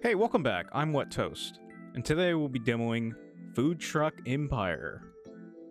Hey, welcome back. I'm Wet Toast, and today we'll be demoing Food Truck Empire.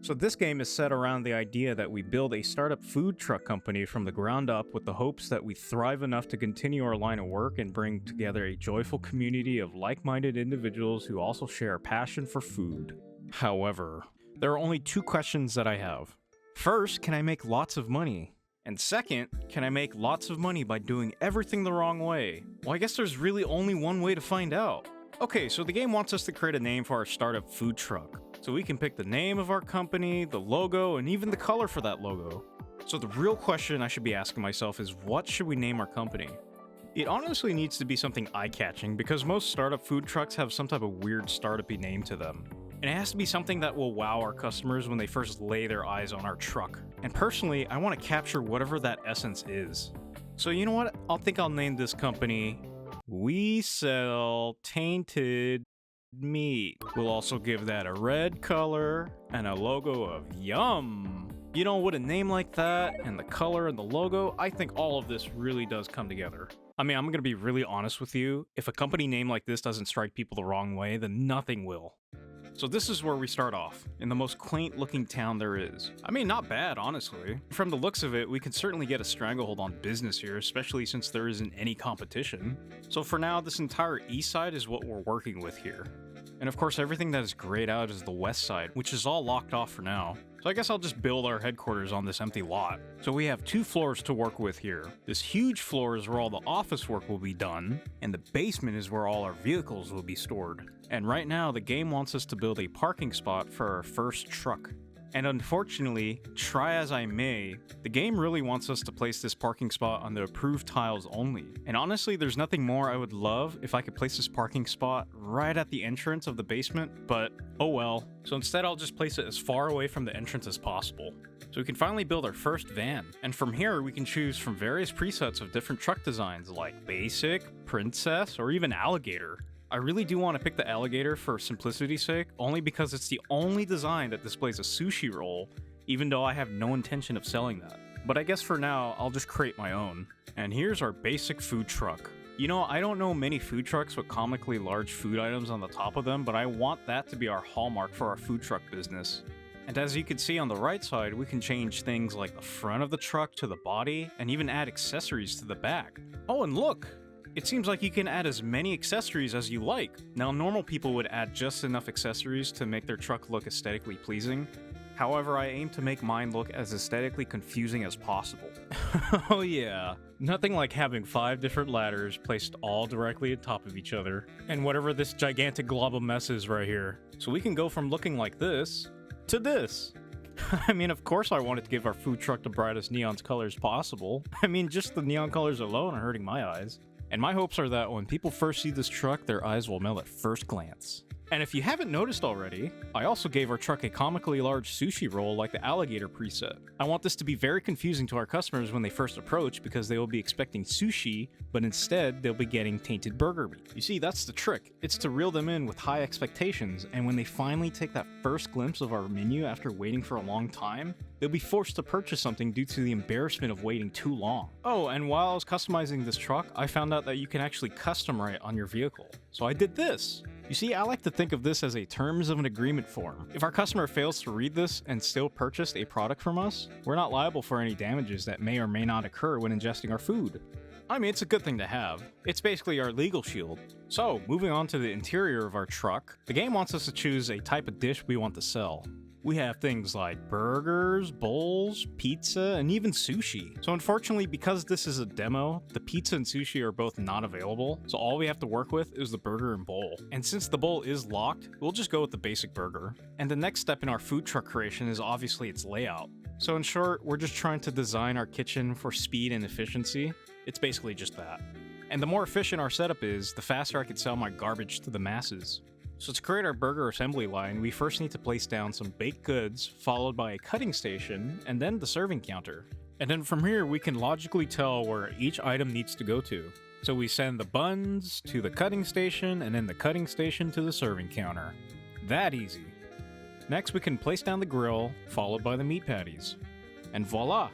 So this game is set around the idea that we build a startup food truck company from the ground up with the hopes that we thrive enough to continue our line of work and bring together a joyful community of like-minded individuals who also share a passion for food. However, there are only two questions that I have. First, can I make lots of money? And second, can I make lots of money by doing everything the wrong way? Well, I guess there's really only one way to find out. Okay, so the game wants us to create a name for our startup food truck. So we can pick the name of our company, the logo, and even the color for that logo. So the real question I should be asking myself is, what should we name our company? It honestly needs to be something eye-catching because most startup food trucks have some type of weird startup-y name to them. And it has to be something that will wow our customers when they first lay their eyes on our truck. And personally, I want to capture whatever that essence is. So you know what? I'll name this company We Sell Tainted Meat. We'll also give that a red color and a logo of yum. You know, with a name like that and the color and the logo, I think all of this really does come together. I mean, I'm gonna be really honest with you. If a company name like this doesn't strike people the wrong way, then nothing will. So this is where we start off, in the most quaint looking town there is. I mean, not bad, honestly. From the looks of it, we can certainly get a stranglehold on business here, especially since there isn't any competition. So for now, this entire east side is what we're working with here. And of course, everything that is grayed out is the west side, which is all locked off for now. So I guess I'll just build our headquarters on this empty lot. So we have two floors to work with here. This huge floor is where all the office work will be done, and the basement is where all our vehicles will be stored. And right now, the game wants us to build a parking spot for our first truck. And unfortunately, try as I may, the game really wants us to place this parking spot on the approved tiles only. And honestly, there's nothing more I would love if I could place this parking spot right at the entrance of the basement, but oh well. So instead I'll just place it as far away from the entrance as possible. So we can finally build our first van. And from here we can choose from various presets of different truck designs like basic, princess, or even alligator. I really do want to pick the alligator for simplicity's sake, only because it's the only design that displays a sushi roll, even though I have no intention of selling that. But I guess for now, I'll just create my own. And here's our basic food truck. You know, I don't know many food trucks with comically large food items on the top of them, but I want that to be our hallmark for our food truck business. And as you can see on the right side, we can change things like the front of the truck to the body, and even add accessories to the back. Oh, and look! It seems like you can add as many accessories as you like. Now, normal people would add just enough accessories to make their truck look aesthetically pleasing. However, I aim to make mine look as aesthetically confusing as possible. Oh yeah, nothing like having 5 different ladders placed all directly on top of each other, and whatever this gigantic glob of mess is right here. So we can go from looking like this to this. I mean, of course I wanted to give our food truck the brightest neon colors possible. I mean, just the neon colors alone are hurting my eyes. And my hopes are that when people first see this truck, their eyes will melt at first glance. And if you haven't noticed already, I also gave our truck a comically large sushi roll like the alligator preset. I want this to be very confusing to our customers when they first approach because they will be expecting sushi, but instead they'll be getting tainted burger meat. You see, that's the trick. It's to reel them in with high expectations, and when they finally take that first glimpse of our menu after waiting for a long time, they'll be forced to purchase something due to the embarrassment of waiting too long. Oh, and while I was customizing this truck, I found out that you can actually custom write on your vehicle. So I did this. You see, I like to think of this as a terms of an agreement form. If our customer fails to read this and still purchased a product from us, we're not liable for any damages that may or may not occur when ingesting our food. I mean, it's a good thing to have. It's basically our legal shield. So, moving on to the interior of our truck, the game wants us to choose a type of dish we want to sell. We have things like burgers, bowls, pizza, and even sushi. So unfortunately, because this is a demo, the pizza and sushi are both not available, so all we have to work with is the burger and bowl. And since the bowl is locked, we'll just go with the basic burger. And the next step in our food truck creation is obviously its layout. So in short, we're just trying to design our kitchen for speed and efficiency. It's basically just that. And the more efficient our setup is, the faster I can sell my garbage to the masses. So to create our burger assembly line, we first need to place down some baked goods, followed by a cutting station, and then the serving counter. And then from here, we can logically tell where each item needs to go to. So we send the buns to the cutting station, and then the cutting station to the serving counter. That easy. Next, we can place down the grill, followed by the meat patties. And voila!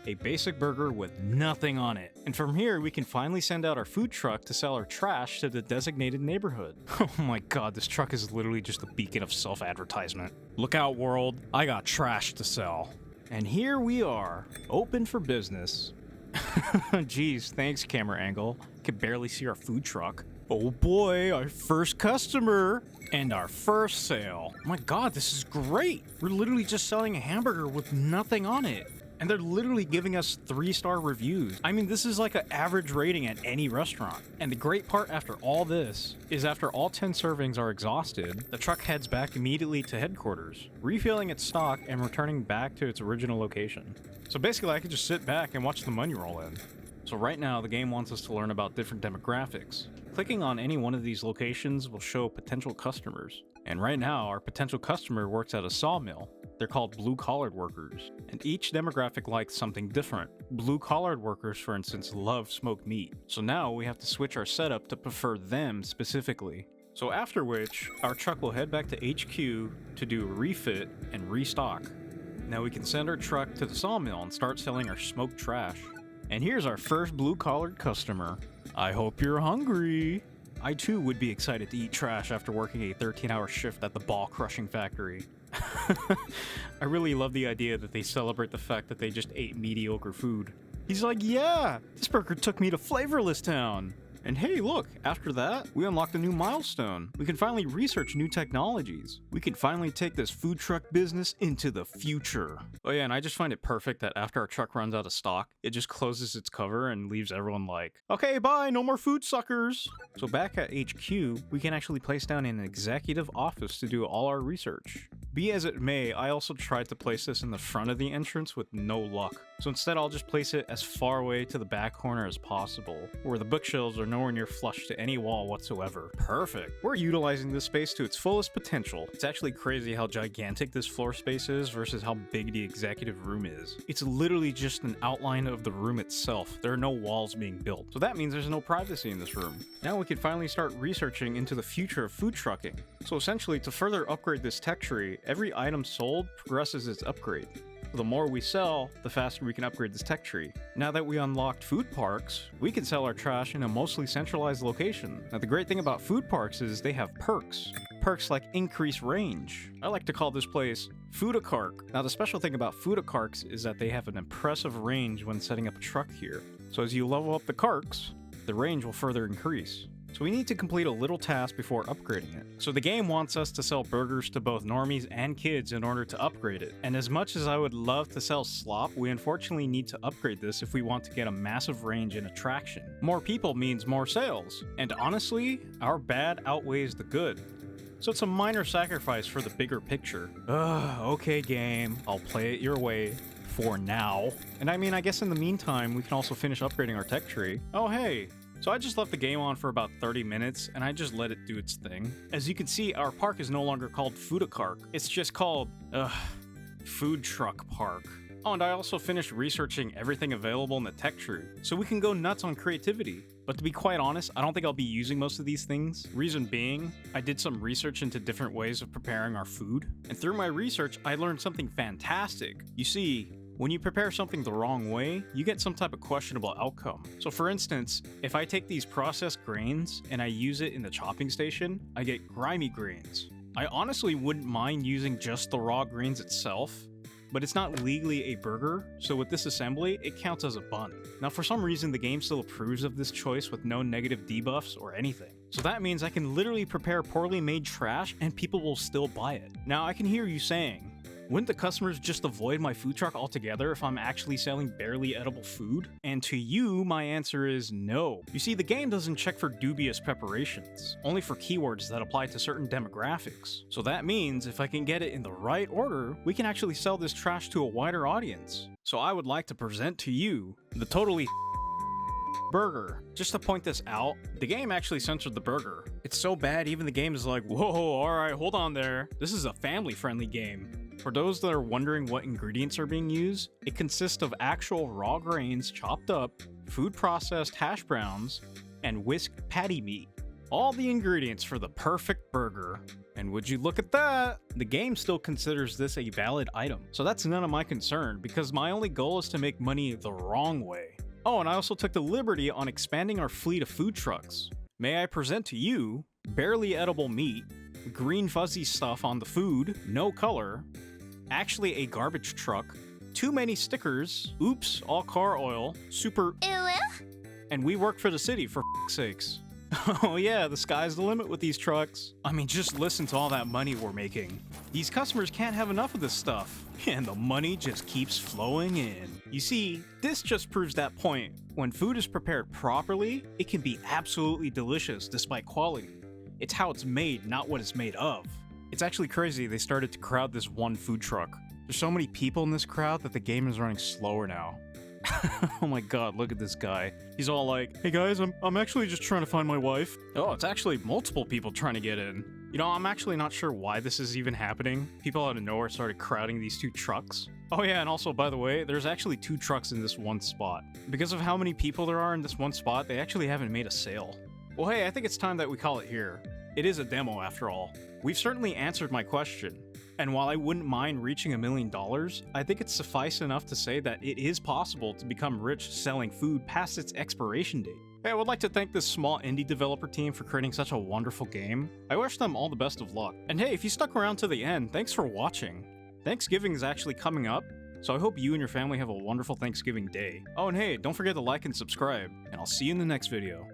a basic burger with nothing on it. And from here, we can finally send out our food truck to sell our trash to the designated neighborhood. Oh my god, this truck is literally just a beacon of self-advertisement. Look out, world, I got trash to sell. And here we are, open for business. Jeez, thanks, camera angle. Can barely see our food truck. Oh boy, our first customer and our first sale. Oh my god, this is great. We're literally just selling a hamburger with nothing on it. And they're literally giving us 3-star reviews. I mean, this is like an average rating at any restaurant. And the great part after all this is after all 10 servings are exhausted, the truck heads back immediately to headquarters, refilling its stock and returning back to its original location. So basically, I could just sit back and watch the money roll in. So right now, the game wants us to learn about different demographics. Clicking on any one of these locations will show potential customers. And right now, our potential customer works at a sawmill. They're called blue-collared workers. And each demographic likes something different. Blue-collared workers, for instance, love smoked meat. So now we have to switch our setup to prefer them specifically. So after which, our truck will head back to HQ to do a refit and restock. Now we can send our truck to the sawmill and start selling our smoked trash. And here's our first blue-collared customer. I hope you're hungry. I too would be excited to eat trash after working a 13-hour shift at the ball crushing factory. I really love the idea that they celebrate the fact that they just ate mediocre food. He's like, yeah, this burger took me to Flavorless Town. And hey, look, after that, we unlocked a new milestone. We can finally research new technologies. We can finally take this food truck business into the future. Oh yeah, and I just find it perfect that after our truck runs out of stock, it just closes its cover and leaves everyone like, okay, bye, no more food suckers. So back at HQ, we can actually place down an executive office to do all our research. Be as it may, I also tried to place this in the front of the entrance with no luck. So instead, I'll just place it as far away to the back corner as possible, where the bookshelves are nowhere near flush to any wall whatsoever. Perfect. We're utilizing this space to its fullest potential. It's actually crazy how gigantic this floor space is versus how big the executive room is. It's literally just an outline of the room itself. There are no walls being built. So that means there's no privacy in this room. Now we can finally start researching into the future of food trucking. So essentially, to further upgrade this tech tree, every item sold progresses its upgrade. The more we sell, the faster we can upgrade this tech tree. Now that we unlocked food parks, we can sell our trash in a mostly centralized location. Now the great thing about food parks is they have perks. Perks like increased range. I like to call this place Foodakark. Now the special thing about Foodakarks is that they have an impressive range when setting up a truck here. So as you level up the karks, the range will further increase. So we need to complete a little task before upgrading it. So the game wants us to sell burgers to both normies and kids in order to upgrade it. And as much as I would love to sell slop, we unfortunately need to upgrade this if we want to get a massive range and attraction. More people means more sales. And honestly, our bad outweighs the good. So it's a minor sacrifice for the bigger picture. Okay game, I'll play it your way. For now. And I mean, I guess in the meantime, we can also finish upgrading our tech tree. Oh hey! So I just left the game on for about 30 minutes, and I just let it do its thing. As you can see, our park is no longer called Foodakark. It's just called, Food Truck Park. Oh, and I also finished researching everything available in the tech tree, so we can go nuts on creativity. But to be quite honest, I don't think I'll be using most of these things. Reason being, I did some research into different ways of preparing our food, and through my research, I learned something fantastic. You see, when you prepare something the wrong way, you get some type of questionable outcome. So for instance, if I take these processed grains and I use it in the chopping station, I get grimy grains. I honestly wouldn't mind using just the raw grains itself, but it's not legally a burger, so with this assembly, it counts as a bun. Now for some reason, the game still approves of this choice with no negative debuffs or anything. So that means I can literally prepare poorly made trash and people will still buy it. Now I can hear you saying, wouldn't the customers just avoid my food truck altogether if I'm actually selling barely edible food? And to you, my answer is no. You see, the game doesn't check for dubious preparations, only for keywords that apply to certain demographics. So that means if I can get it in the right order, we can actually sell this trash to a wider audience. So I would like to present to you the totally burger. Just to point this out, the game actually censored the burger. It's so bad even the game is like, whoa, alright, hold on there. This is a family-friendly game. For those that are wondering what ingredients are being used, it consists of actual raw grains chopped up, food processed hash browns, and whisked patty meat. All the ingredients for the perfect burger. And would you look at that? The game still considers this a valid item, so that's none of my concern because my only goal is to make money the wrong way. Oh, and I also took the liberty on expanding our fleet of food trucks. May I present to you barely edible meat, green fuzzy stuff on the food, no color, actually a garbage truck, too many stickers, oops, all car oil, super, and we work for the city for f***'s sakes. Oh yeah, the sky's the limit with these trucks. I mean, just listen to all that money we're making. These customers can't have enough of this stuff, and the money just keeps flowing in. You see, this just proves that point. When food is prepared properly, it can be absolutely delicious despite quality. It's how it's made, not what it's made of. It's actually crazy they started to crowd this one food truck. There's so many people in this crowd that the game is running slower now. Oh my god, look at this guy. He's all like, hey guys, I'm actually just trying to find my wife. Oh, it's actually multiple people trying to get in. You know, I'm actually not sure why this is even happening. People out of nowhere started crowding these two trucks. Oh yeah, and also, by the way, there's actually two trucks in this one spot. Because of how many people there are in this one spot, they actually haven't made a sale. Well hey, I think it's time that we call it here. It is a demo after all. We've certainly answered my question. And while I wouldn't mind reaching $1 million, I think it's suffice enough to say that it is possible to become rich selling food past its expiration date. Hey, I would like to thank this small indie developer team for creating such a wonderful game. I wish them all the best of luck. And hey, if you stuck around to the end, thanks for watching. Thanksgiving is actually coming up, so I hope you and your family have a wonderful Thanksgiving day. Oh, and hey, don't forget to like and subscribe, and I'll see you in the next video.